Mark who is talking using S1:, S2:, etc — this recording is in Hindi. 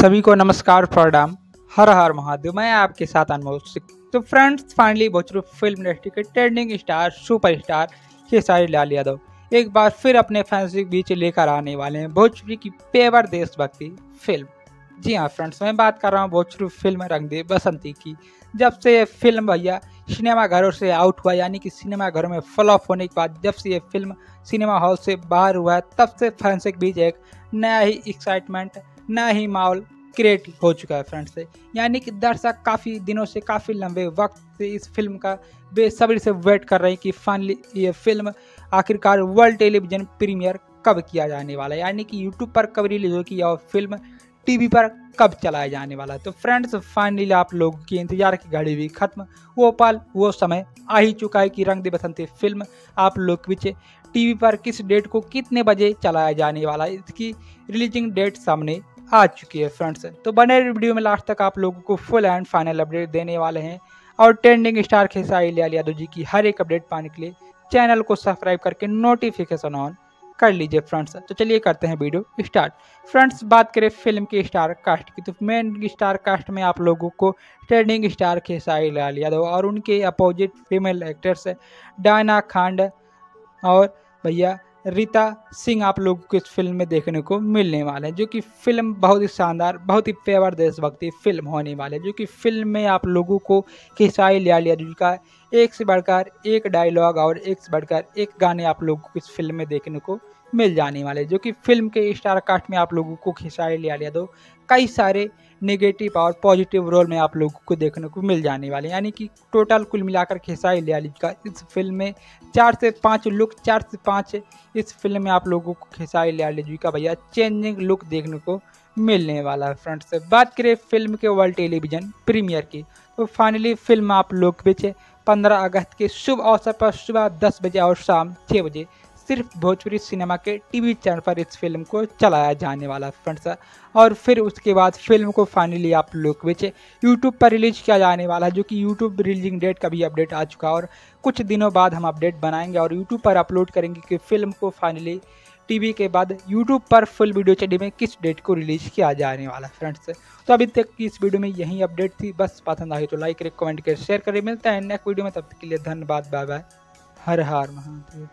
S1: सभी को नमस्कार प्रणाम। हर हर महादेव। मैं आपके साथ अनमोल सिंह। तो friends, finally Bhojpuri film industry के trending star superstar Khesari Lal Yadav एक बार फिर अपने फैंस के बीच लेकर आने वाले हैं भोजपुरी की पेवर देशभक्ति फिल्म। जी हाँ फ्रेंड्स, मैं बात कर रहा हूँ भोजपुरी फिल्म रंग दे बसंती की। जब से ये फिल्म भैया सिनेमा घरों से आउट हुआ, यानी कि सिनेमा घरों में फ्लॉप होने के बाद जब से ये फिल्म सिनेमा हॉल से बाहर हुआ है, तब से फैंस के बीच एक नया ही एक्साइटमेंट, नया ही माहौल क्रिएट हो चुका है फ्रेंड्स से। यानी कि दर्शक काफ़ी दिनों से, काफ़ी लंबे वक्त से इस फिल्म का बेसब्री से वेट कर रहे हैं कि फाइनली ये फिल्म आखिरकार वर्ल्ड टेलीविजन प्रीमियर कब किया जाने वाला है, यानी कि यूट्यूब पर कब रिलीज होगी और फिल्म टीवी पर कब चलाया जाने वाला है। तो फ्रेंड्स, फाइनली आप लोगों की इंतजार की घड़ी भी खत्म, वो पल वो समय आ ही चुका है कि रंग दे बसंती फिल्म आप लोग के बीच टीवी पर किस डेट को कितने बजे चलाया जाने वाला है, इसकी रिलीजिंग डेट सामने आ चुकी है फ्रेंड्स। तो बने वीडियो में लास्ट तक आप लोगों को फुल एंड फाइनल अपडेट देने वाले हैं और ट्रेंडिंग स्टार खेसारी लाल यादव जी की हर एक अपडेट पाने के लिए चैनल को सब्सक्राइब करके नोटिफिकेशन ऑन कर लीजिए फ्रेंड्स। तो चलिए करते हैं वीडियो स्टार्ट। फ्रेंड्स, बात करें फिल्म के स्टार कास्ट की, तो मेन स्टार कास्ट में आप लोगों को ट्रेंडिंग स्टार खेसारी लाल यादव और उनके अपोजिट फीमेल एक्टर्स डायना खांड और भैया रीता सिंह आप लोगों को इस फिल्म में देखने को मिलने वाले हैं, जो कि फिल्म बहुत ही शानदार, बहुत ही पेवर देशभक्ति फिल्म होने वाले है। जो कि फिल्म में आप लोगों को खेसारी लाल यादव जी का एक से बढ़कर एक डायलॉग और एक से बढ़कर एक गाने आप लोगों को इस फिल्म में देखने को मिल जाने वाले, जो कि फिल्म के स्टार कास्ट में आप लोगों को खेसारी लाल यादव कई सारे नेगेटिव और पॉजिटिव रोल में आप लोगों को देखने को मिल जाने वाले, यानी कि टोटल कुल मिलाकर खेसारी लाल जी का इस फिल्म में 4 से 5 लुक, 4 से 5 इस फिल्म में आप लोगों को खेसारी लाल जी का भैया चेंजिंग लुक देखने को मिलने वाला है फ्रेंड्स। से बात करें फिल्म के वर्ल्ड टेलीविजन प्रीमियर की, तो फाइनली फिल्म आप लोग के बीच 15 अगस्त के शुभ अवसर पर सुबह 10 बजे और शाम 6 बजे सिर्फ भोजपुरी सिनेमा के टीवी चैनल पर इस फिल्म को चलाया जाने वाला है फ्रेंड्स। और फिर उसके बाद फिल्म को फाइनली आप लोग के बीच यूट्यूब पर रिलीज किया जाने वाला है, जो कि यूट्यूब रिलीजिंग डेट का भी अपडेट आ चुका है और कुछ दिनों बाद हम अपडेट बनाएंगे और यूट्यूब पर अपलोड करेंगे कि फिल्म को फाइनली टीवी के बाद यूट्यूब पर फुल वीडियो चैनल में किस डेट को रिलीज किया जाने वाला है फ्रेंड्स। तो अभी तक की इस वीडियो में यही अपडेट थी। बस पसंद आई तो लाइक करें, कमेंट करें, शेयर करें। मिलता है नेक्स्ट वीडियो में, तब तक के लिए धन्यवाद। Bye bye. हर हर महादेव।